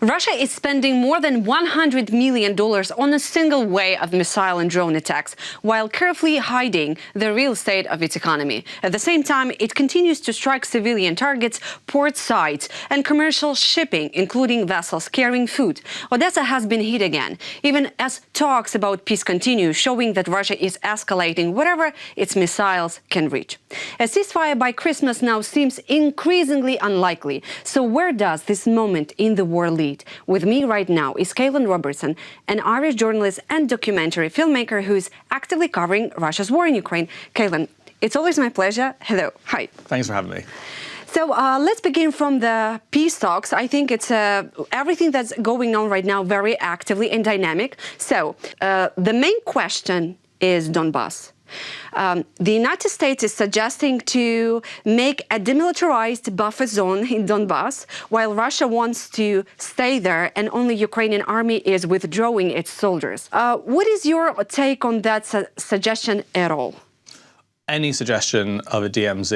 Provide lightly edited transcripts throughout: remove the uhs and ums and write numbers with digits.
Russia is spending more than $100 million on a single wave of missile and drone attacks, while carefully hiding the real state of its economy. At the same time, it continues to strike civilian targets, port sites, and commercial shipping, including vessels carrying food. Odessa has been hit again, even as talks about peace continue, showing that Russia is escalating whatever its missiles can reach. A ceasefire by Christmas now seems increasingly unlikely. So where does this moment in the war lead? With me right now is Caolan Robertson, an Irish journalist and documentary filmmaker who is actively covering Russia's war in Ukraine. Caolan, it's always my pleasure. Hello. Hi. Thanks for having me. So let's begin from the peace talks. I think it's everything that's going on right now very actively and dynamic. So the main question is Donbass. The United States is suggesting to make a demilitarized buffer zone in Donbass, while Russia wants to stay there and only Ukrainian army is withdrawing its soldiers. What is your take on that suggestion at all? Any suggestion of a DMZ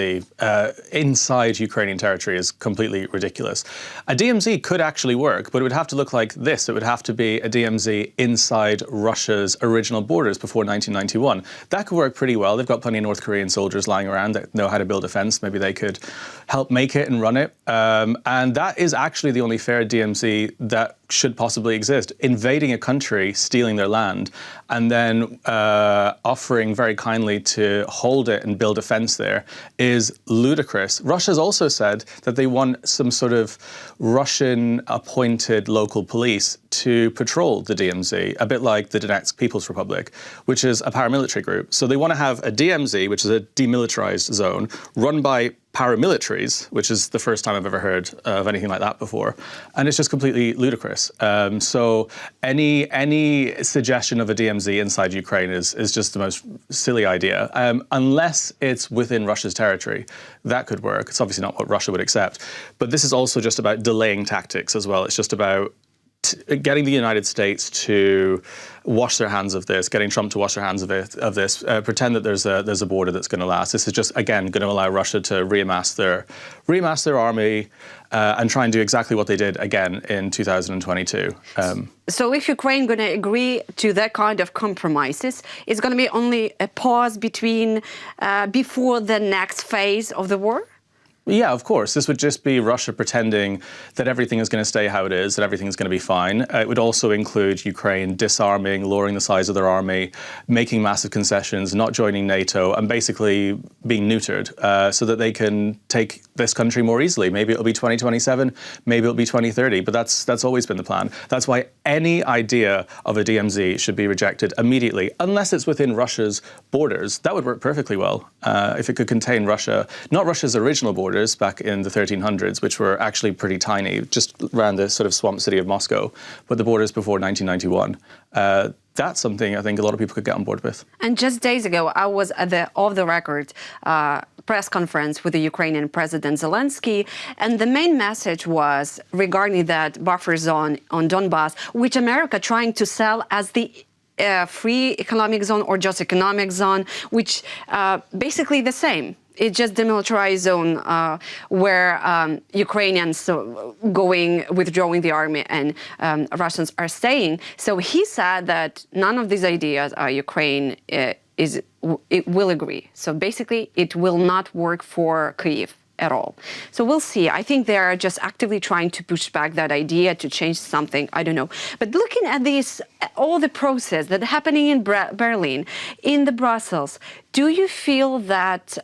inside Ukrainian territory is completely ridiculous. A DMZ could actually work, but it would have to look like this. It would have to be a DMZ inside Russia's original borders before 1991. That could work pretty well. They've got plenty of North Korean soldiers lying around that know how to build a fence. Maybe they could help make it and run it. And that is actually the only fair DMZ that should possibly exist. Invading a country, stealing their land, and then offering very kindly to hold it and build a fence there is ludicrous. Russia's also said that they want some sort of Russian-appointed local police to patrol the DMZ, a bit like the Donetsk People's Republic, which is a paramilitary group. So they want to have a DMZ, which is a demilitarized zone, run by paramilitaries, which is the first time I've ever heard of anything like that before. And it's just completely ludicrous. So any suggestion of a DMZ inside Ukraine is just the most silly idea. Unless it's within Russia's territory, that could work. It's obviously not what Russia would accept. But this is also just about delaying tactics as well. It's just about getting the United States to wash their hands of this, getting Trump to wash their hands of this, pretend that there's a border that's going to last. This is just, again, going to allow Russia to reamass their army and try and do exactly what they did again in 2022. So if Ukraine going to agree to that kind of compromises, it's going to be only a pause between before the next phase of the war? Yeah, of course. This would just be Russia pretending that everything is going to stay how it is, that everything is going to be fine. It would also include Ukraine disarming, lowering the size of their army, making massive concessions, not joining NATO, and basically being neutered so that they can take this country more easily. Maybe it'll be 2027, maybe it'll be 2030, but that's always been the plan. That's why any idea of a DMZ should be rejected immediately, unless it's within Russia's borders. That would work perfectly well if it could contain Russia, not Russia's original borders, back in the 1300s, which were actually pretty tiny, just around the sort of swamp city of Moscow, but the borders before 1991. That's something I think a lot of people could get on board with. And just days ago, I was at the off-the-record press conference with the Ukrainian President Zelensky, and the main message was regarding that buffer zone on Donbass, which America trying to sell as the free economic zone or just economic zone, which basically the same. It's just demilitarized zone where Ukrainians withdrawing the army and Russians are staying. So he said that none of these ideas Ukraine will agree. So basically, it will not work for Kyiv at all. So we'll see. I think they're just actively trying to push back that idea to change something. I don't know. But looking at this, all the process that's happening in Berlin, in the Brussels, do you feel that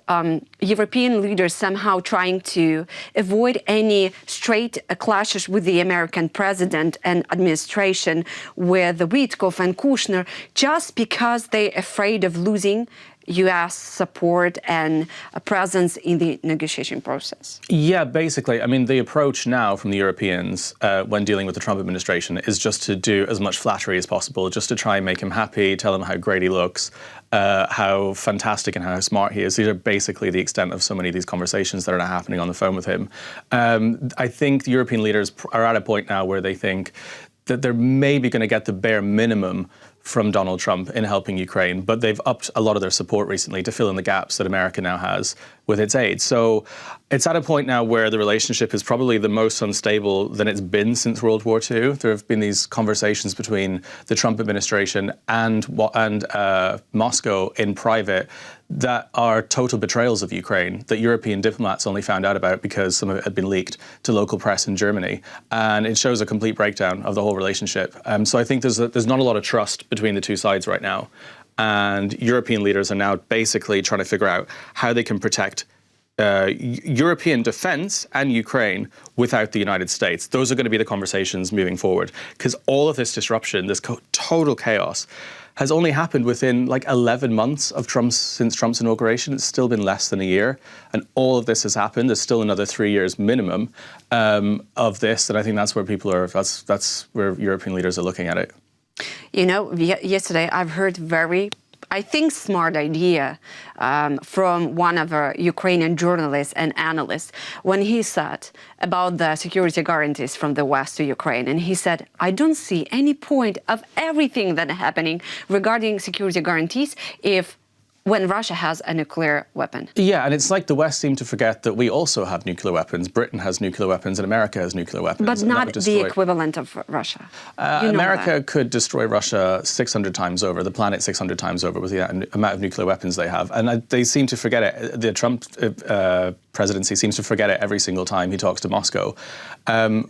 European leaders somehow trying to avoid any straight clashes with the American president and administration with Witkoff and Kushner just because they're afraid of losing U.S. support and a presence in the negotiation process? Yeah, basically. I mean, the approach now from the Europeans when dealing with the Trump administration is just to do as much flattery as possible, just to try and make him happy, tell him how great he looks, how fantastic and how smart he is. These are basically the extent of so many of these conversations that are now happening on the phone with him. I think the European leaders are at a point now where they think that they're maybe going to get the bare minimum from Donald Trump in helping Ukraine, but they've upped a lot of their support recently to fill in the gaps that America now has with its aid. So it's at a point now where the relationship is probably the most unstable than it's been since World War II. There have been these conversations between the Trump administration and Moscow in private that are total betrayals of Ukraine, that European diplomats only found out about because some of it had been leaked to local press in Germany. And it shows a complete breakdown of the whole relationship. So I think there's not a lot of trust between the two sides right now. And European leaders are now basically trying to figure out how they can protect European defense and Ukraine without the United States. Those are going to be the conversations moving forward, because all of this disruption, this total chaos, has only happened within like 11 months of since Trump's inauguration. It's still been less than a year. And all of this has happened. There's still another 3 years minimum of this. And I think that's where that's where European leaders are looking at it. You know, yesterday I've heard I think smart idea from one of our Ukrainian journalists and analysts when he said about the security guarantees from the West to Ukraine. And he said, I don't see any point of everything that is happening regarding security guarantees when Russia has a nuclear weapon. Yeah, and it's like the West seem to forget that we also have nuclear weapons. Britain has nuclear weapons and America has nuclear weapons. But not the equivalent of Russia. America could destroy Russia 600 times over, the planet 600 times over with the amount of nuclear weapons they have. And they seem to forget it. The Trump presidency seems to forget it every single time he talks to Moscow.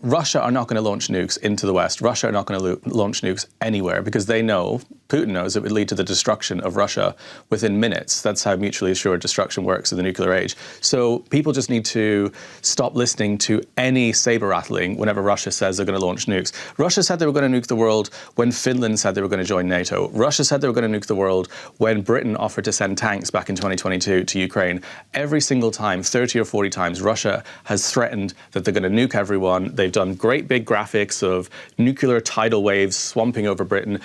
Russia are not going to launch nukes into the West. Russia are not going to launch nukes anywhere because they know, Putin knows, it would lead to the destruction of Russia within minutes. That's how mutually assured destruction works in the nuclear age. So people just need to stop listening to any saber rattling whenever Russia says they're going to launch nukes. Russia said they were going to nuke the world when Finland said they were going to join NATO. Russia said they were going to nuke the world when Britain offered to send tanks back in 2022 to Ukraine. Every single time, 30 or 40 times, Russia has threatened that they're going to nuke everyone. They've done great big graphics of nuclear tidal waves swamping over Britain.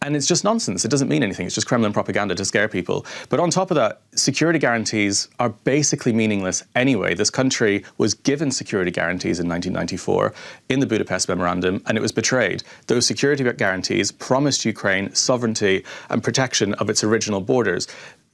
And it's just nonsense. It doesn't mean anything. It's just Kremlin propaganda to scare people. But on top of that, security guarantees are basically meaningless anyway. This country was given security guarantees in 1994 in the Budapest Memorandum, and it was betrayed. Those security guarantees promised Ukraine sovereignty and protection of its original borders.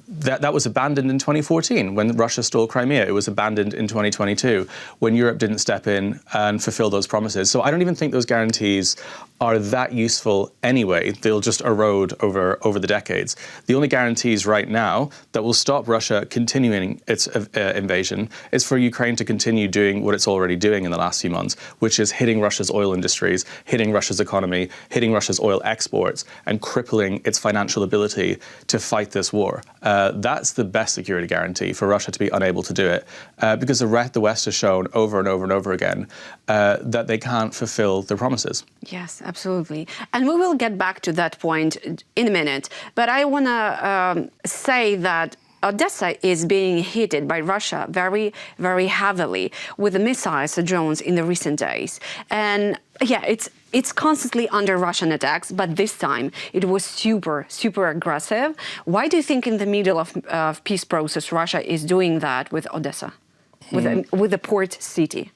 That was abandoned in 2014 when Russia stole Crimea. It was abandoned in 2022 when Europe didn't step in and fulfill those promises. So I don't even think those guarantees are that useful anyway. They'll just erode over the decades. The only guarantees right now that will stop Russia continuing its invasion is for Ukraine to continue doing what it's already doing in the last few months, which is hitting Russia's oil industries, hitting Russia's economy, hitting Russia's oil exports, and crippling its financial ability to fight this war. That's the best security guarantee for Russia to be unable to do it, because the West has shown over and over and over again that they can't fulfill their promises. Yes, absolutely. And we will get back to that point in a minute. But I want to say that Odessa is being hit by Russia very, very heavily with the missiles, drones in the recent days. And yeah, it's constantly under Russian attacks, but this time it was super, super aggressive. Why do you think in the middle of peace process Russia is doing that with Odessa, with the port city?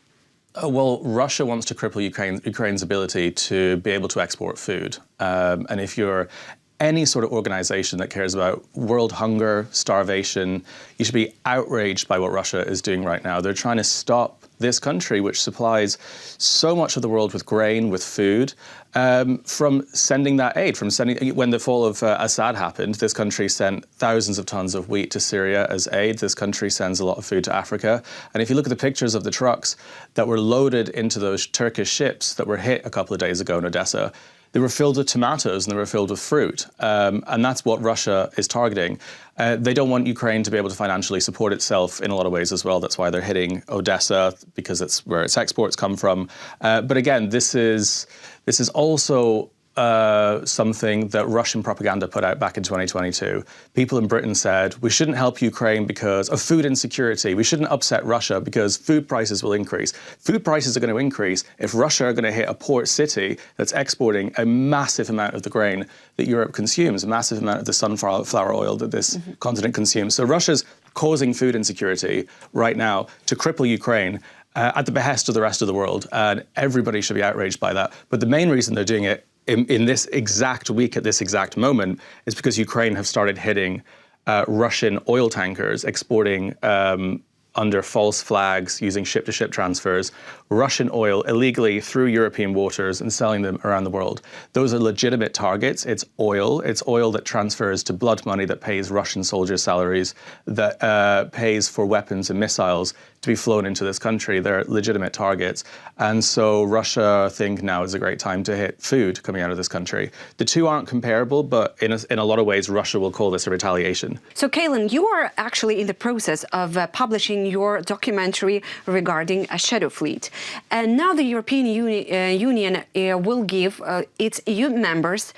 Well, Russia wants to cripple Ukraine's ability to be able to export food. And if you're any sort of organization that cares about world hunger, starvation, you should be outraged by what Russia is doing right now. They're trying to stop this country, which supplies so much of the world with grain, with food, from sending that aid, when the fall of Assad happened, this country sent thousands of tons of wheat to Syria as aid. This country sends a lot of food to Africa. And if you look at the pictures of the trucks that were loaded into those Turkish ships that were hit a couple of days ago in Odessa, they were filled with tomatoes and they were filled with fruit. And that's what Russia is targeting. They don't want Ukraine to be able to financially support itself in a lot of ways as well. That's why they're hitting Odessa, because it's where its exports come from. But again, this is also something that Russian propaganda put out back in 2022. People in Britain said, we shouldn't help Ukraine because of food insecurity. We shouldn't upset Russia because food prices will increase. Food prices are going to increase if Russia are going to hit a port city that's exporting a massive amount of the grain that Europe consumes, a massive amount of the sunflower oil that this continent consumes. So Russia's causing food insecurity right now to cripple Ukraine at the behest of the rest of the world. And everybody should be outraged by that. But the main reason they're doing it in this exact week, at this exact moment, is because Ukraine have started hitting Russian oil tankers exporting under false flags, using ship-to-ship transfers, Russian oil illegally through European waters and selling them around the world. Those are legitimate targets. It's oil. It's oil that transfers to blood money that pays Russian soldiers' salaries, that pays for weapons and missiles to be flown into this country. They're legitimate targets. And so Russia think now is a great time to hit food coming out of this country. The two aren't comparable, but in a lot of ways, Russia will call this a retaliation. So, Caolan, you are actually in the process of publishing your documentary regarding a shadow fleet. And now the European Union will give its EU members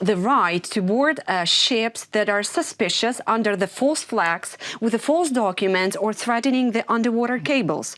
the right to board ships that are suspicious under the false flags with the false documents or threatening the underwater cables.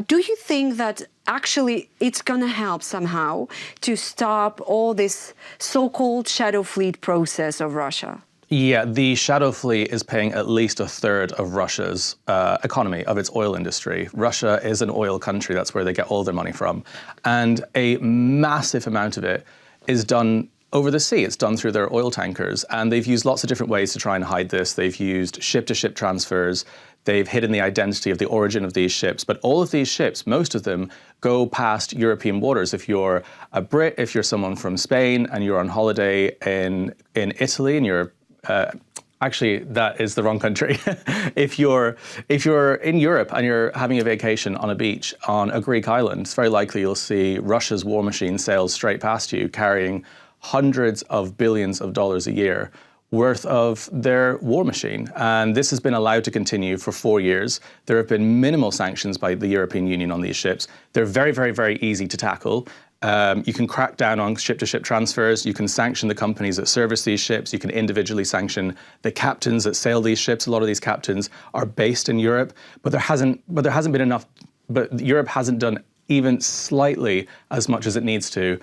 Do you think that actually it's going to help somehow to stop all this so-called shadow fleet process of Russia? Yeah, the shadow fleet is paying at least a third of Russia's economy, of its oil industry. Russia is an oil country. That's where they get all their money from. And a massive amount of it is done over the sea. It's done through their oil tankers. And they've used lots of different ways to try and hide this. They've used ship-to-ship transfers. They've hidden the identity of the origin of these ships. But all of these ships, most of them, go past European waters. If you're a Brit, if you're someone from Spain and you're on holiday in Italy and you're actually, that is the wrong country. If you're in Europe and you're having a vacation on a beach on a Greek island, it's very likely you'll see Russia's war machine sail straight past you, carrying hundreds of billions of dollars a year worth of their war machine. And this has been allowed to continue for 4 years. There have been minimal sanctions by the European Union on these ships. They're very, very, very easy to tackle. You can crack down on ship-to-ship transfers. You can sanction the companies that service these ships. You can individually sanction the captains that sail these ships. A lot of these captains are based in Europe, but there hasn't been enough. But Europe hasn't done even slightly as much as it needs to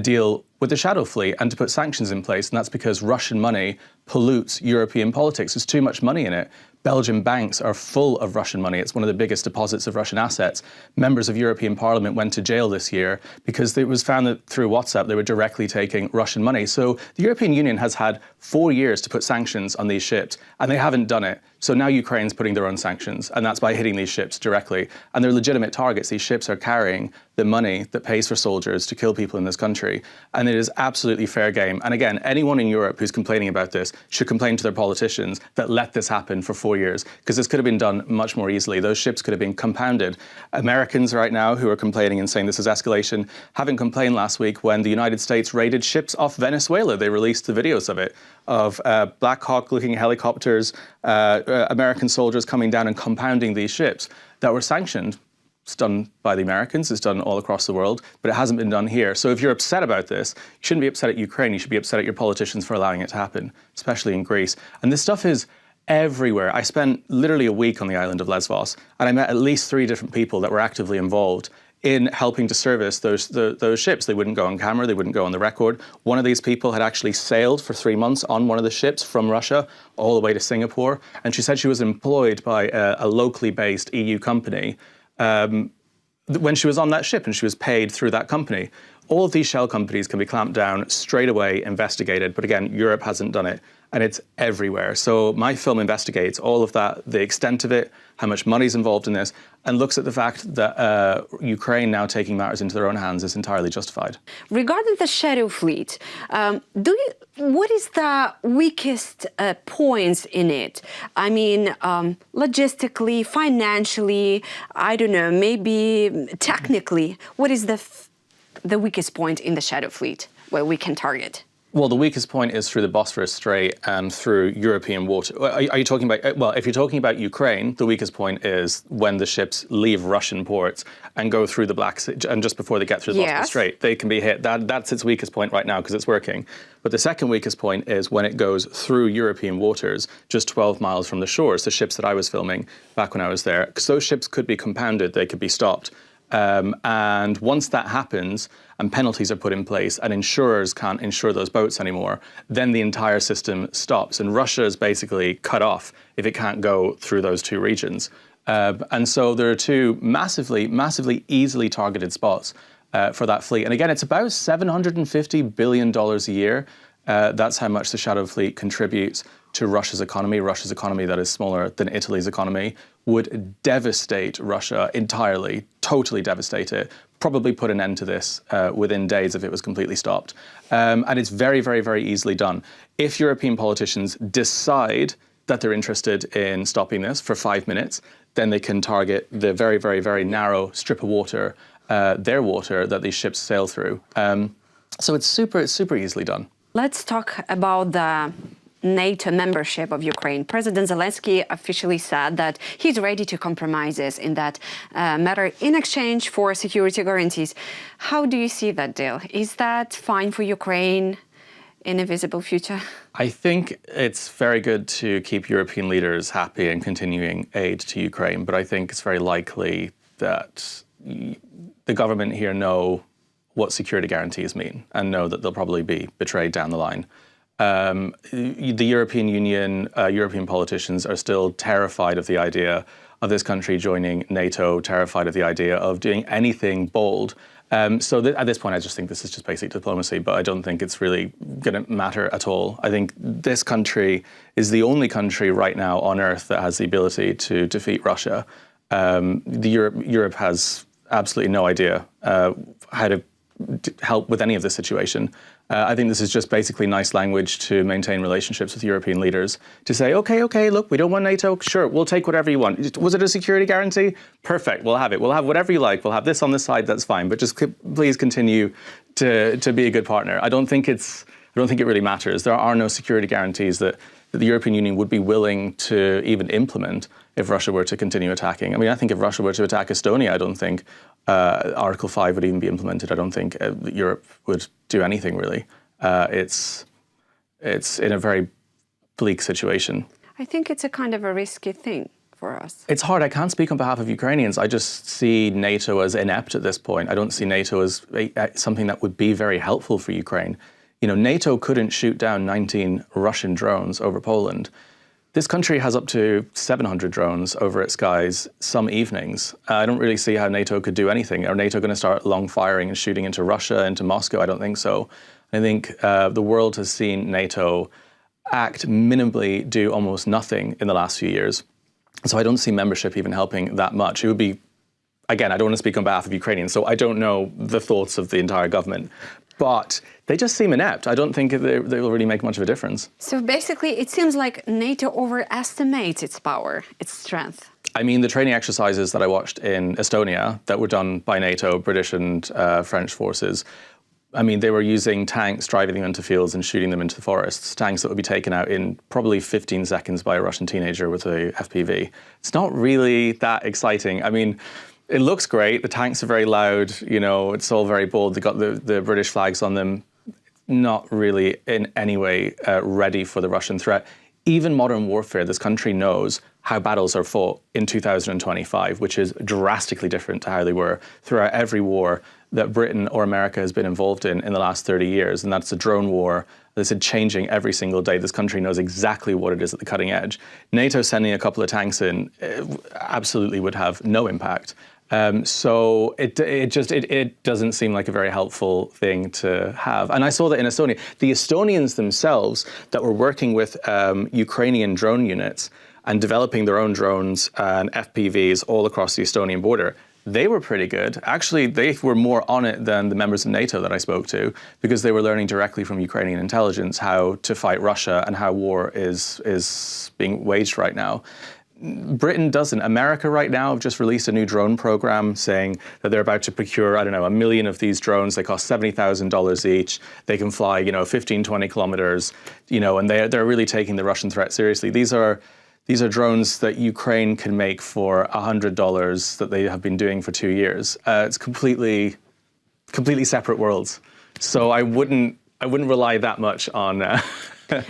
deal with the shadow fleet and to put sanctions in place. And that's because Russian money pollutes European politics. There's too much money in it. Belgian banks are full of Russian money. It's one of the biggest deposits of Russian assets. Members of European Parliament went to jail this year because it was found that through WhatsApp they were directly taking Russian money. So the European Union has had 4 years to put sanctions on these ships, and they haven't done it. So now Ukraine's putting their own sanctions, and that's by hitting these ships directly. And they're legitimate targets. These ships are carrying the money that pays for soldiers to kill people in this country. And it is absolutely fair game. And again, anyone in Europe who's complaining about this should complain to their politicians that let this happen for 4 years, because this could have been done much more easily. Those ships could have been compounded. Americans right now who are complaining and saying this is escalation haven't complained last week when the United States raided ships off Venezuela. They released the videos of it, of Black Hawk-looking helicopters, American soldiers coming down and compounding these ships that were sanctioned. It's done by the Americans, it's done all across the world, but it hasn't been done here. So if you're upset about this, you shouldn't be upset at Ukraine, you should be upset at your politicians for allowing it to happen, especially in Greece. And this stuff is everywhere. I spent literally a week on the island of Lesbos, and I met at least 3 different people that were actively involved in helping to service those ships. They wouldn't go on camera, they wouldn't go on the record. One of these people had actually sailed for 3 months on one of the ships from Russia all the way to Singapore, and she said she was employed by a locally based EU company when she was on that ship, and she was paid through that company. All of these shell companies can be clamped down straight away, investigated, but again, Europe hasn't done it, and it's everywhere. So my film investigates all of that, the extent of it, how much money's involved in this, and looks at the fact that Ukraine now taking matters into their own hands is entirely justified. Regarding the shadow fleet, what is the weakest points in it? I mean, logistically, financially, I don't know, maybe technically, what is the weakest point in the shadow fleet where we can target? Well, the weakest point is through the Bosphorus Strait and through European water. Are you talking about, well, if you're talking about Ukraine, the weakest point is when the ships leave Russian ports and go through the Black Sea, and just before they get through the Bosphorus Strait, they can be hit. That's its weakest point right now because it's working. But the second weakest point is when it goes through European waters, just 12 miles from the shores, the ships that I was filming back when I was there, because those ships could be compounded, they could be stopped. And once that happens and penalties are put in place and insurers can't insure those boats anymore, then the entire system stops. And Russia is basically cut off if it can't go through those 2 regions. And so there are 2 massively, massively easily targeted spots for that fleet. And again, it's about $750 billion a year. That's how much the Shadow Fleet contributes to Russia's economy. Russia's economy, that is smaller than Italy's economy, would devastate Russia entirely, totally devastate it, probably put an end to this within days if it was completely stopped. And it's very, very, very easily done. If European politicians decide that they're interested in stopping this for 5 minutes, then they can target the very, very, very narrow strip of water, their water, that these ships sail through. So it's super easily done. Let's talk about the NATO membership of Ukraine. President Zelensky officially said that he's ready to compromises in that matter in exchange for security guarantees. How do you see that deal? Is that fine for Ukraine in a visible future? I think it's very good to keep European leaders happy and continuing aid to Ukraine, but I think it's very likely that the government here know what security guarantees mean and know that they'll probably be betrayed down the line. The European Union, European politicians are still terrified of the idea of this country joining NATO, terrified of the idea of doing anything bold. So at this point, I just think this is just basic diplomacy, but I don't think it's really going to matter at all. I think this country is the only country right now on earth that has the ability to defeat Russia. Europe has absolutely no idea how to help with any of this situation. I think this is just basically nice language to maintain relationships with European leaders, to say, okay, look, we don't want NATO. Sure, we'll take whatever you want. Was it a security guarantee? Perfect, we'll have it. We'll have whatever you like. We'll have this on this side, that's fine. But just please continue to be a good partner. I don't think it really matters. There are no security guarantees that the European Union would be willing to even implement if Russia were to continue attacking. I mean, I think if Russia were to attack Estonia, I don't think Article 5 would even be implemented. I don't think Europe would do anything, really. It's in a very bleak situation. I think it's a kind of a risky thing for us. It's hard. I can't speak on behalf of Ukrainians. I just see NATO as inept at this point. I don't see NATO as something that would be very helpful for Ukraine. You know, NATO couldn't shoot down 19 Russian drones over Poland. This country has up to 700 drones over its skies some evenings. I don't really see how NATO could do anything. Are NATO going to start long firing and shooting into Russia, into Moscow? I don't think so. I think the world has seen NATO act minimally, do almost nothing in the last few years. So I don't see membership even helping that much. It would be, again, I don't want to speak on behalf of Ukrainians, so I don't know the thoughts of the entire government. But they just seem inept. I don't think they will really make much of a difference. So basically, it seems like NATO overestimates its power, its strength. I mean, the training exercises that I watched in Estonia that were done by NATO, British and French forces, I mean, they were using tanks, driving them into fields and shooting them into the forests, tanks that would be taken out in probably 15 seconds by a Russian teenager with a FPV. It's not really that exciting. I mean, it looks great. The tanks are very loud. You know, it's all very bold. They got the British flags on them. Not really in any way ready for the Russian threat. Even modern warfare, this country knows how battles are fought in 2025, which is drastically different to how they were throughout every war that Britain or America has been involved in the last 30 years. And that's a drone war that's changing every single day. This country knows exactly what it is at the cutting edge. NATO sending a couple of tanks in absolutely would have no impact. So it doesn't seem like a very helpful thing to have. And I saw that in Estonia. The Estonians themselves that were working with Ukrainian drone units and developing their own drones and FPVs all across the Estonian border, they were pretty good. Actually, they were more on it than the members of NATO that I spoke to, because they were learning directly from Ukrainian intelligence how to fight Russia and how war is being waged right now. Britain doesn't. America right now have just released a new drone program saying that they're about to procure, 1 million of these drones. They cost $70,000 each. They can fly, 15, 20 kilometers, and they're really taking the Russian threat seriously. These are drones that Ukraine can make for $100 that they have been doing for 2 years. It's completely separate worlds. So I wouldn't rely that much on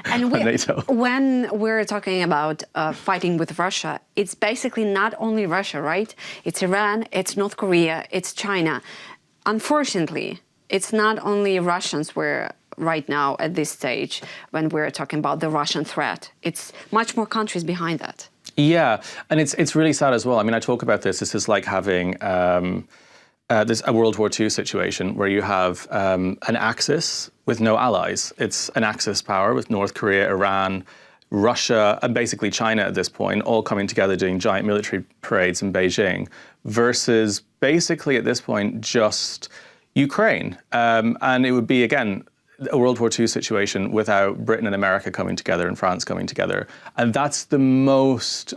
And NATO. When we're talking about fighting with Russia, it's basically not only Russia, right? It's Iran, it's North Korea, it's China. Unfortunately, it's not only Russians we're right now at this stage when we're talking about the Russian threat. It's much more countries behind that. Yeah, and it's really sad as well. I mean, I talk about this. This is like having this a World War II situation where you have an axis with no allies. It's an axis power with North Korea, Iran, Russia, and basically China at this point, all coming together doing giant military parades in Beijing, versus basically at this point just Ukraine. And it would be, again, a World War II situation without Britain and America coming together and France coming together. And that's the most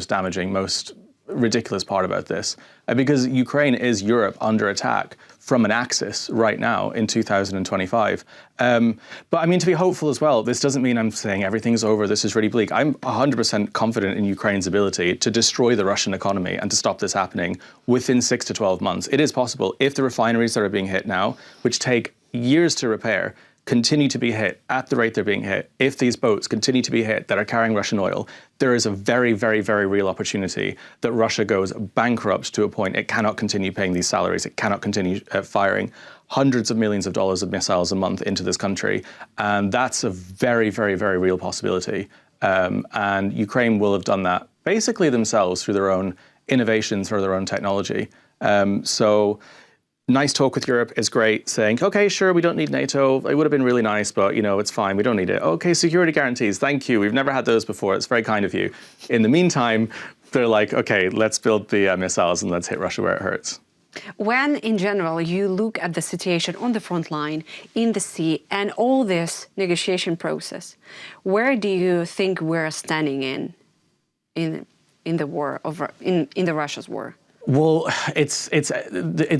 damaging, most ridiculous part about this, because Ukraine is Europe under attack from an axis right now in 2025. But I mean, to be hopeful as well, this doesn't mean I'm saying everything's over, this is really bleak. I'm 100% confident in Ukraine's ability to destroy the Russian economy and to stop this happening within 6 to 12 months. It is possible if the refineries that are being hit now, which take years to repair, continue to be hit at the rate they're being hit. If these boats continue to be hit that are carrying Russian oil, there is a very, very, very real opportunity that Russia goes bankrupt to a point it cannot continue paying these salaries. It cannot continue firing hundreds of millions of dollars of missiles a month into this country. And that's a very, very, very real possibility. And Ukraine will have done that basically themselves through their own innovations, through their own technology. So nice talk with Europe is great, saying, okay, sure, we don't need NATO. It would have been really nice, but, it's fine. We don't need it. Okay, security guarantees. Thank you. We've never had those before. It's very kind of you. In the meantime, they're like, okay, let's build the missiles and let's hit Russia where it hurts. When, in general, you look at the situation on the front line, in the sea, and all this negotiation process, where do you think we're standing in the war, in the Russia's war? Well, it's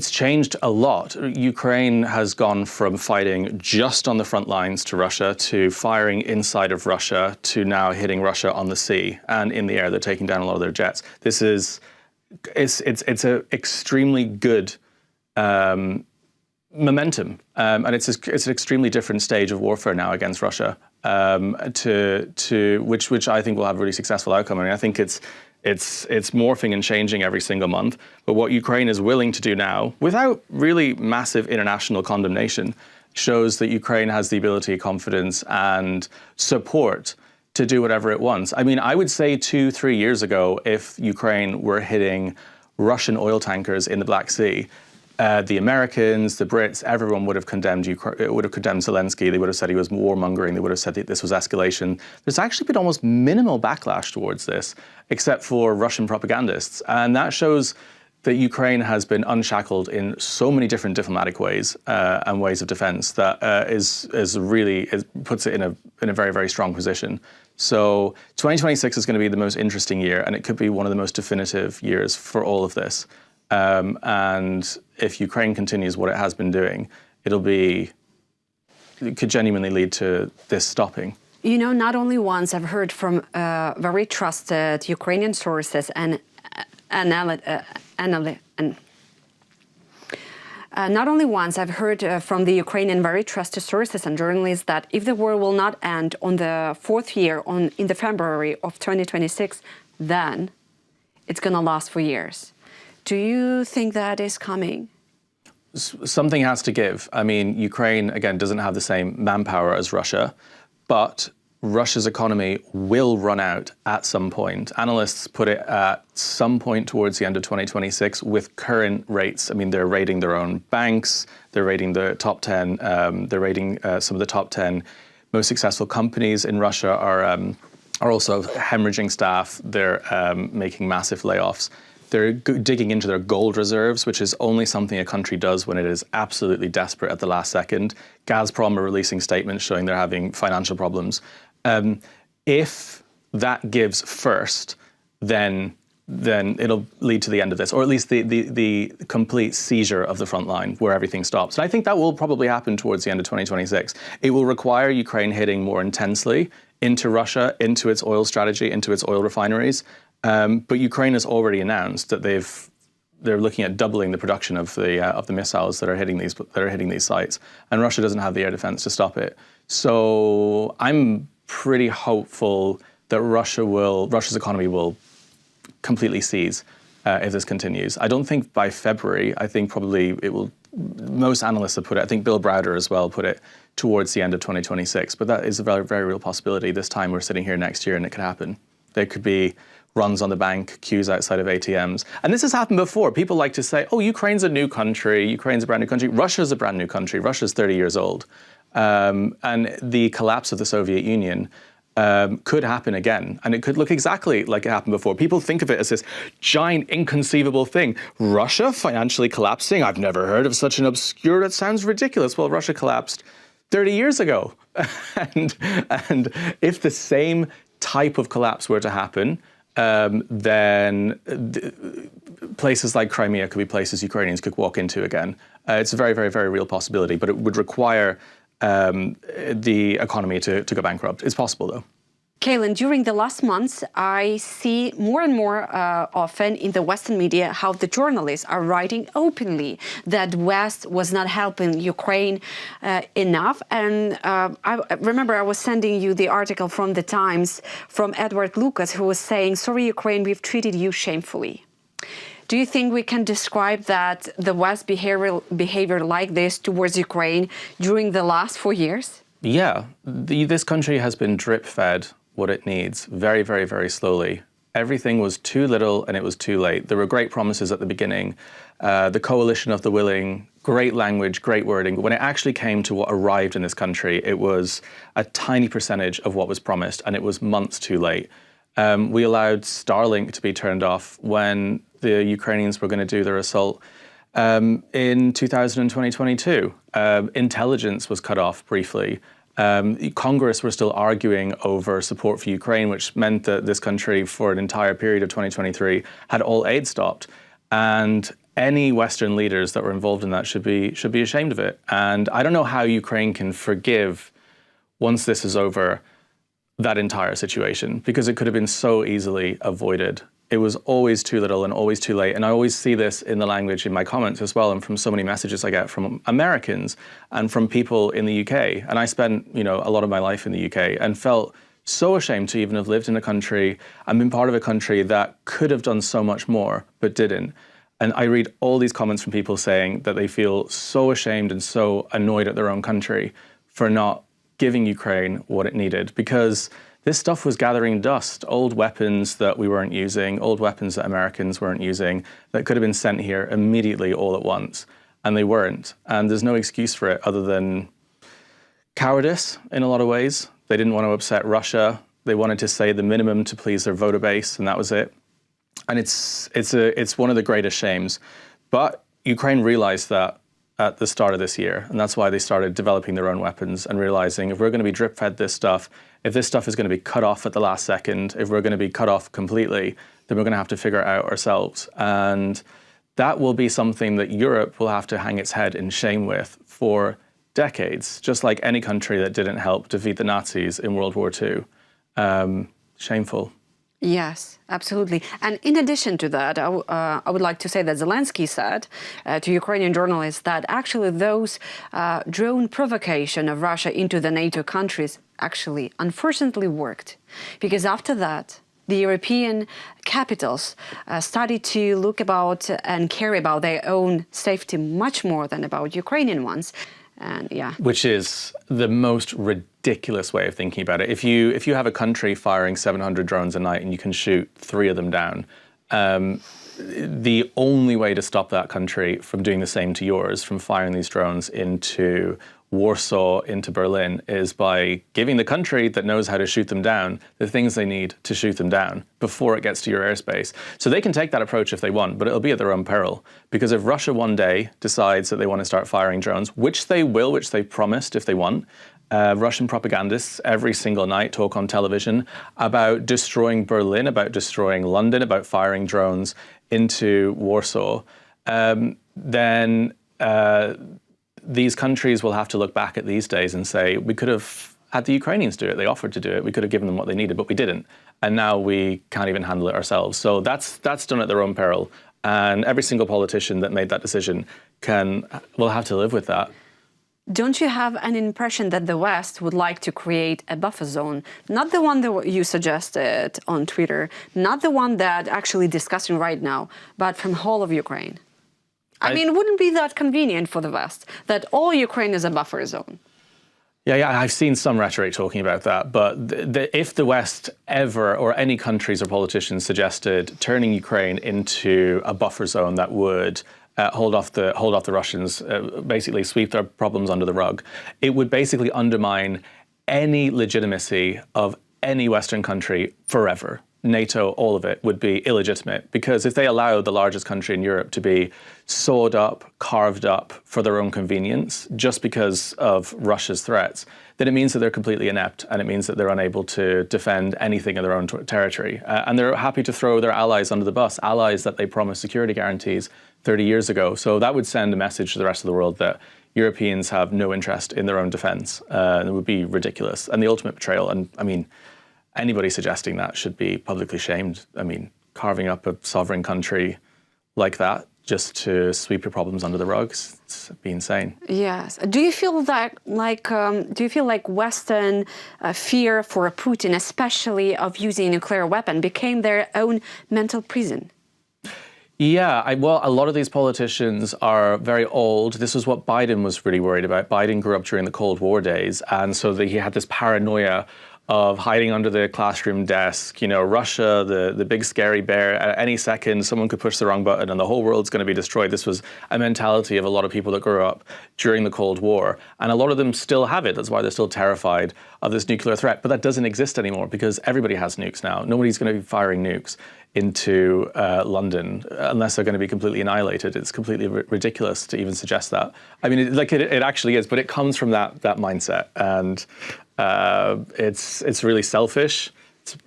changed a lot. Ukraine has gone from fighting just on the front lines to Russia to firing inside of Russia to now hitting Russia on the sea and in the air. They're taking down a lot of their jets. It's an extremely good momentum, and it's an extremely different stage of warfare now against Russia, to which I think will have a really successful outcome. I mean, I think it's morphing and changing every single month. But what Ukraine is willing to do now, without really massive international condemnation, shows that Ukraine has the ability, confidence, and support to do whatever it wants. I mean, I would say 2-3 years ago, if Ukraine were hitting Russian oil tankers in the Black Sea, the Americans, the Brits, everyone would have condemned Zelensky. They would have said he was warmongering. They would have said that this was escalation. There's actually been almost minimal backlash towards this, except for Russian propagandists. And that shows that Ukraine has been unshackled in so many different diplomatic ways and ways of defense that puts it in a very, very strong position. So 2026 is going to be the most interesting year, and it could be one of the most definitive years for all of this. And if Ukraine continues what it has been doing, it could genuinely lead to this stopping. Not only once I've heard from very trusted Ukrainian sources and not only once I've heard from the Ukrainian very trusted sources and journalists that if the war will not end on the 4th year, in the February of 2026, then it's going to last for years. Do you think that is coming? Something has to give. I mean, Ukraine, again, doesn't have the same manpower as Russia, but Russia's economy will run out at some point. Analysts put it at some point towards the end of 2026 with current rates. I mean, they're rating their own banks, they're rating the top 10, they're rating some of the top 10 most successful companies in Russia are also hemorrhaging staff. They're making massive layoffs. They're digging into their gold reserves, which is only something a country does when it is absolutely desperate at the last second. Gazprom are releasing statements showing they're having financial problems. If that gives first, then it'll lead to the end of this, or at least the complete seizure of the front line where everything stops. And I think that will probably happen towards the end of 2026. It will require Ukraine hitting more intensely into Russia, into its oil strategy, into its oil refineries. But Ukraine has already announced that they're looking at doubling the production of the missiles that are hitting these sites, and Russia doesn't have the air defense to stop it. So I'm pretty hopeful that Russia's economy will completely seize if this continues. I don't think by February. I think probably it will. Most analysts have put it. I think Bill Browder as well put it towards the end of 2026. But that is a very, very real possibility. This time we're sitting here next year, and it could happen. There could be runs on the bank, queues outside of ATMs. And this has happened before. People like to say, oh, Ukraine's a new country, Ukraine's a brand new country, Russia's a brand new country, Russia's 30 years old. And the collapse of the Soviet Union could happen again, and it could look exactly like it happened before. People think of it as this giant, inconceivable thing. Russia financially collapsing? I've never heard of such an obscure, it sounds ridiculous. Well, Russia collapsed 30 years ago. and if the same type of collapse were to happen, then places like Crimea could be places Ukrainians could walk into again. It's a very, very, very real possibility, but it would require the economy to go bankrupt. It's possible, though. Caolan, during the last months, I see more and more often in the Western media how the journalists are writing openly that West was not helping Ukraine enough. And I remember I was sending you the article from the Times from Edward Lucas, who was saying, sorry, Ukraine, we've treated you shamefully. Do you think we can describe that the West behavior like this towards Ukraine during the last 4 years? Yeah, this country has been drip-fed what it needs very, very, very slowly. Everything was too little and it was too late. There were great promises at the beginning, the coalition of the willing, great language, great wording. But when it actually came to what arrived in this country, it was a tiny percentage of what was promised, and it was months too late. We allowed Starlink to be turned off when the Ukrainians were going to do their assault in 2022. Intelligence was cut off briefly. Congress were still arguing over support for Ukraine, which meant that this country, for an entire period of 2023, had all aid stopped. And any Western leaders that were involved in that should be ashamed of it. And I don't know how Ukraine can forgive, once this is over, that entire situation, because it could have been so easily avoided. It was always too little and always too late. And I always see this in the language in my comments as well, and from so many messages I get from Americans and from people in the UK. And I spent, a lot of my life in the UK and felt so ashamed to even have lived in a country and been part of a country that could have done so much more, but didn't. And I read all these comments from people saying that they feel so ashamed and so annoyed at their own country for not giving Ukraine what it needed, because this stuff was gathering dust, old weapons that we weren't using, old weapons that Americans weren't using, that could have been sent here immediately all at once, and they weren't. And there's no excuse for it other than cowardice in a lot of ways. They didn't want to upset Russia. They wanted to say the minimum to please their voter base, and that was it. And it's one of the greatest shames. But Ukraine realized that at the start of this year, and that's why they started developing their own weapons and realizing, if we're going to be drip-fed this stuff, if this stuff is going to be cut off at the last second, if we're going to be cut off completely, then we're going to have to figure it out ourselves. And that will be something that Europe will have to hang its head in shame with for decades, just like any country that didn't help defeat the Nazis in World War II. Shameful. Yes, absolutely. And in addition to that, I would like to say that Zelensky said to Ukrainian journalists that actually those drone provocation of Russia into the NATO countries actually unfortunately worked. Because after that, the European capitals started to look about and care about their own safety much more than about Ukrainian ones. And yeah. Which is the most ridiculous way of thinking about it. If you have a country firing 700 drones a night and you can shoot 3 of them down, the only way to stop that country from doing the same to yours, from firing these drones into Warsaw, into Berlin, is by giving the country that knows how to shoot them down the things they need to shoot them down before it gets to your airspace. So they can take that approach if they want, but it'll be at their own peril. Because if Russia one day decides that they want to start firing drones, which they will, which they've promised if they want, Russian propagandists every single night talk on television about destroying Berlin, about destroying London, about firing drones into Warsaw, then these countries will have to look back at these days and say, we could have had the Ukrainians do it. They offered to do it. We could have given them what they needed, but we didn't. And now we can't even handle it ourselves. So that's done at their own peril. And every single politician that made that decision will have to live with that. Don't you have an impression that the West would like to create a buffer zone? Not the one that you suggested on Twitter, not the one that actually discussing right now, but from whole of Ukraine. I mean, wouldn't be that convenient for the West that all Ukraine is a buffer zone? Yeah, I've seen some rhetoric talking about that. But if the West ever, or any countries or politicians suggested turning Ukraine into a buffer zone that would hold off the Russians, basically sweep their problems under the rug, it would basically undermine any legitimacy of any Western country forever. NATO, all of it, would be illegitimate, because if they allow the largest country in Europe to be sawed up, carved up for their own convenience just because of Russia's threats, then it means that they're completely inept, and it means that they're unable to defend anything in their own territory. And they're happy to throw their allies under the bus, allies that they promised security guarantees 30 years ago. So that would send a message to the rest of the world that Europeans have no interest in their own defense. And it would be ridiculous and the ultimate betrayal. And I mean, anybody suggesting that should be publicly shamed. I mean, carving up a sovereign country like that just to sweep your problems under the rug, it'd be insane. Yes. Do you feel that like Western fear for Putin, especially of using a nuclear weapon, became their own mental prison? Yeah, well, a lot of these politicians are very old. This was what Biden was really worried about. Biden grew up during the Cold War days, and so he had this paranoia of hiding under the classroom desk. You know, Russia, the big scary bear, at any second someone could push the wrong button and the whole world's going to be destroyed. This was a mentality of a lot of people that grew up during the Cold War. And a lot of them still have it. That's why they're still terrified of this nuclear threat. But that doesn't exist anymore because everybody has nukes now. Nobody's going to be firing nukes into London unless they're going to be completely annihilated. It's completely ridiculous to even suggest that. I mean, it actually is, but it comes from that mindset. And it's really selfish,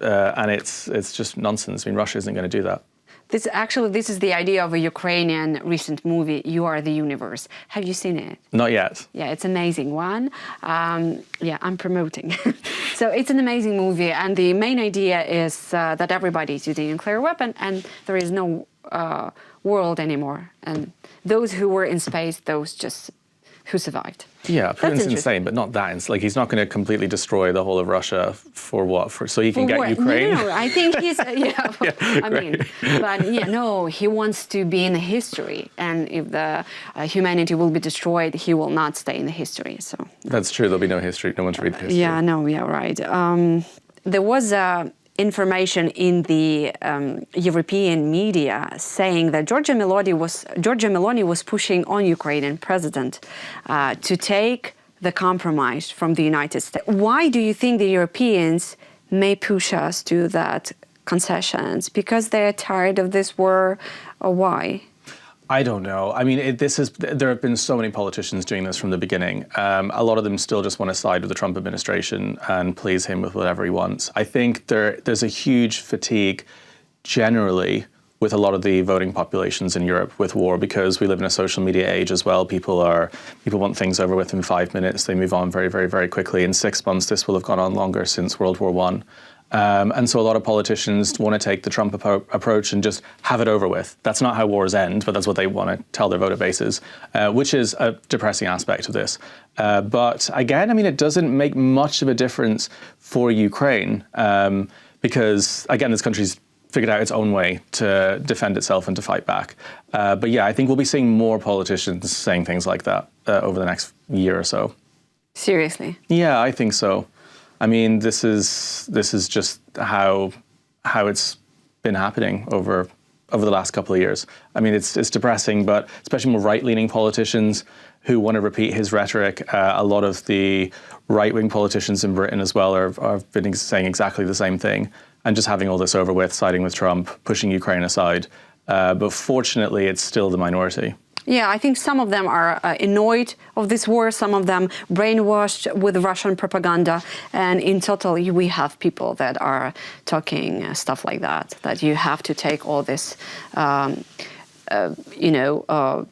and it's just nonsense. I mean, Russia isn't going to do that. This is the idea of a Ukrainian recent movie, You Are the Universe. Have you seen it? Not yet. Yeah, it's an amazing one. Yeah, I'm promoting. So it's an amazing movie, and the main idea is that everybody is using a nuclear weapon, and there is no world anymore. And those who were in space, those just who survived. Yeah, Putin's insane, but not that. Like, he's not going to completely destroy the whole of Russia for what? So he can get Ukraine? No, I think he's, he wants to be in the history. And if the humanity will be destroyed, he will not stay in the history. So that's true. There'll be no history. No one to read the history. Yeah, right. There was information in the European media saying that Giorgia Meloni was pushing on Ukrainian president to take the compromise from the United States. Why do you think the Europeans may push us to that concessions? Because they're tired of this war, or why? I don't know. I mean, there have been so many politicians doing this from the beginning. A lot of them still just want to side with the Trump administration and please him with whatever he wants. I think there's a huge fatigue generally with a lot of the voting populations in Europe with war, because we live in a social media age as well. People want things over with in 5 minutes. They move on very, very, very quickly. In 6 months, this will have gone on longer since World War I. And so a lot of politicians want to take the Trump approach and just have it over with. That's not how wars end, but that's what they want to tell their voter bases, which is a depressing aspect of this. But again, I mean, it doesn't make much of a difference for Ukraine because, again, this country's figured out its own way to defend itself and to fight back. But yeah, I think we'll be seeing more politicians saying things like that over the next year or so. Seriously? Yeah, I think so. I mean, this is just how it's been happening over the last couple of years. I mean, it's depressing, but especially more right-leaning politicians who want to repeat his rhetoric. A lot of the right-wing politicians in Britain as well are been saying exactly the same thing, and just having all this over with, siding with Trump, pushing Ukraine aside. But fortunately, it's still the minority. Yeah, I think some of them are annoyed of this war, some of them brainwashed with Russian propaganda, and in total we have people that are talking stuff like that you have to take all this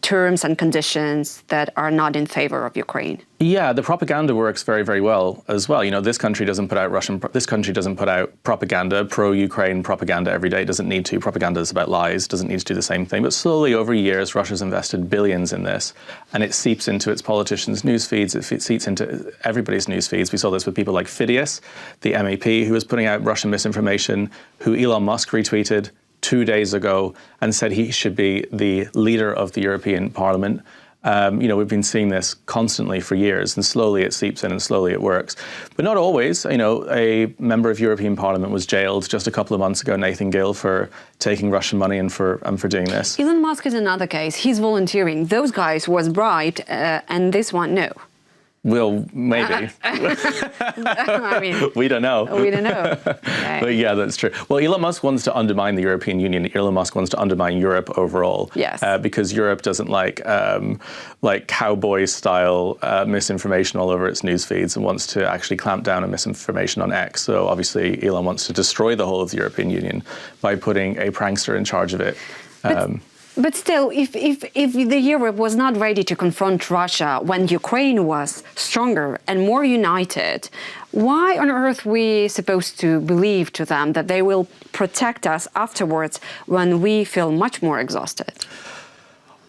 terms and conditions that are not in favor of Ukraine. Yeah, the propaganda works very, very well as well. You know, this country doesn't put out propaganda, pro-Ukraine propaganda every day. It doesn't need to. Propaganda is about lies, doesn't need to do the same thing. But slowly over years, Russia's invested billions in this, and it seeps into its politicians' news feeds. It seeps into everybody's news feeds. We saw this with people like Phidias, the MEP, who was putting out Russian misinformation, who Elon Musk retweeted 2 days ago and said he should be the leader of the European Parliament. We've been seeing this constantly for years, and slowly it seeps in and slowly it works. But not always. A member of European Parliament was jailed just a couple of months ago, Nathan Gill, for taking Russian money and for doing this. Elon Musk is another case. He's volunteering. Those guys was bribed, and this one, no. Well, maybe. I mean, we don't know. We don't know. Okay. But yeah, that's true. Well, Elon Musk wants to undermine the European Union. Elon Musk wants to undermine Europe overall. Yes. Because Europe doesn't like cowboy-style misinformation all over its news feeds and wants to actually clamp down on misinformation on X. So obviously, Elon wants to destroy the whole of the European Union by putting a prankster in charge of it. But still, if the Europe was not ready to confront Russia when Ukraine was stronger and more united, why on earth are we supposed to believe to them that they will protect us afterwards when we feel much more exhausted?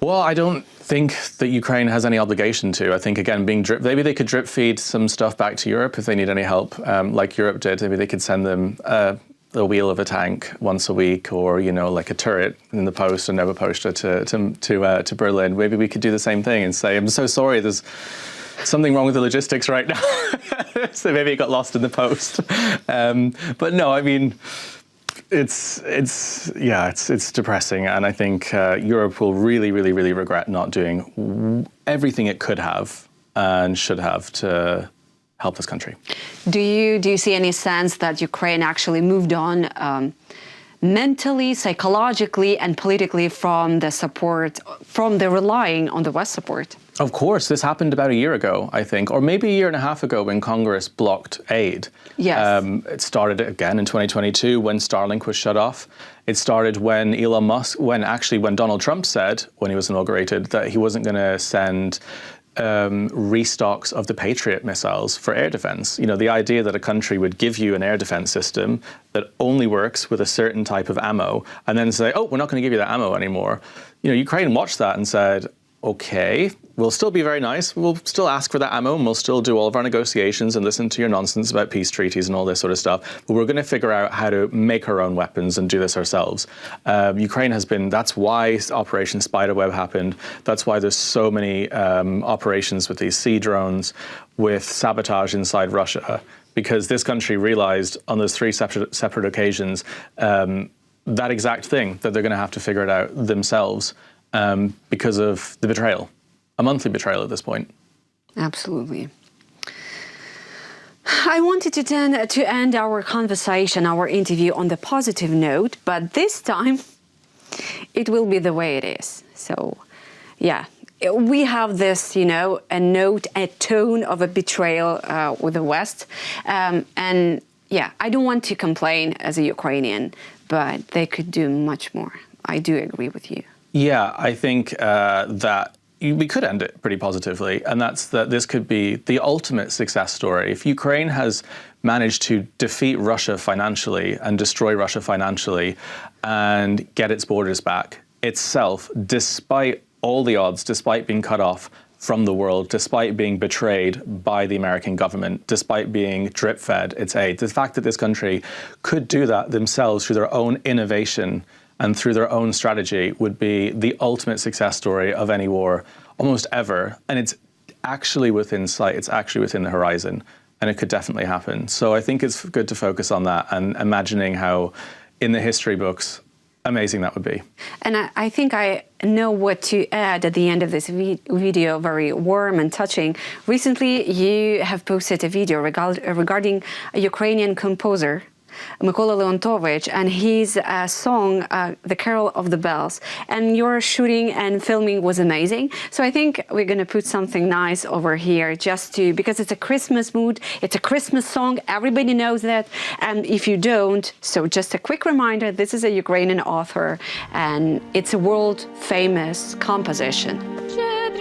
Well, I don't think that Ukraine has any obligation to. I think, again, maybe they could drip feed some stuff back to Europe if they need any help, like Europe did. Maybe they could send them the wheel of a tank once a week, or like a turret in the post, a Nova poster to Berlin. Maybe we could do the same thing and say, "I'm so sorry, there's something wrong with the logistics right now." So maybe it got lost in the post. But no, I mean, it's depressing, and I think Europe will really, really, really regret not doing everything it could have and should have to help this country. Do you see any sense that Ukraine actually moved on mentally, psychologically, and politically from the relying on the West support? Of course, this happened about a year ago, I think, or maybe a year and a half ago when Congress blocked aid. Yes. It started again in 2022 when Starlink was shut off. It started when when Donald Trump said, when he was inaugurated, that he wasn't going to send restocks of the Patriot missiles for air defense. The idea that a country would give you an air defense system that only works with a certain type of ammo and then say, "Oh, we're not going to give you that ammo anymore." Ukraine watched that and said, "Okay, we'll still be very nice. We'll still ask for that ammo, and we'll still do all of our negotiations and listen to your nonsense about peace treaties and all this sort of stuff. But we're going to figure out how to make our own weapons and do this ourselves." Ukraine has been. That's why Operation Spiderweb happened. That's why there's so many operations with these sea drones, with sabotage inside Russia, because this country realized on those three separate occasions that exact thing, that they're going to have to figure it out themselves. Because of the betrayal, a monthly betrayal at this point. Absolutely. I wanted to end our conversation, our interview on the positive note, but this time it will be the way it is. So, yeah, we have this, a tone of a betrayal with the West. And yeah, I don't want to complain as a Ukrainian, but they could do much more. I do agree with you. Yeah, I think that we could end it pretty positively, and that's that this could be the ultimate success story. If Ukraine has managed to defeat Russia financially and destroy Russia financially and get its borders back itself, despite all the odds, despite being cut off from the world, despite being betrayed by the American government, despite being drip-fed its aid, the fact that this country could do that themselves through their own innovation and through their own strategy would be the ultimate success story of any war almost ever. And it's actually within sight, it's actually within the horizon, and it could definitely happen. So I think it's good to focus on that and imagining how, in the history books, amazing that would be. And I think I know what to add at the end of this video, very warm and touching. Recently, you have posted a video regarding a Ukrainian composer, Mykola Leontovich, and his song, The Carol of the Bells. And your shooting and filming was amazing. So I think we're going to put something nice over here because it's a Christmas mood. It's a Christmas song. Everybody knows that. And if you don't, so just a quick reminder, this is a Ukrainian author and it's a world famous composition.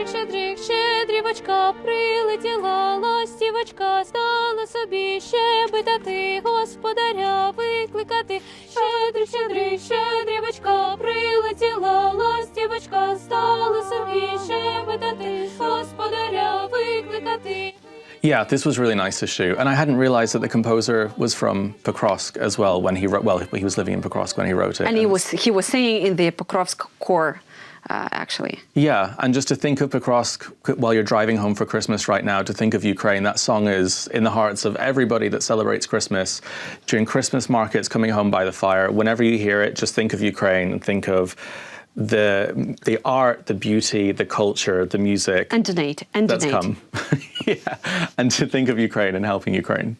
Щедрик, щедрівочка, прилетіла ластівочка, стала собі щебетати, господаря викликати. Щедрик, щедрик, щедрівочка, прилетіла ластівочка, стала собі щебетати, господаря викликати. Yeah, this was really nice to shoot. And I hadn't realized that the composer was from Pokrovsk as well when he wrote, he was living in Pokrovsk when he wrote it. And he was singing in the Pokrovsk choir actually. Yeah, and just to think up across, while you're driving home for Christmas right now, to think of Ukraine, that song is in the hearts of everybody that celebrates Christmas. During Christmas markets, coming home by the fire, whenever you hear it, just think of Ukraine and think of the art, the beauty, the culture, the music. And donate. That's come. Yeah, and to think of Ukraine and helping Ukraine.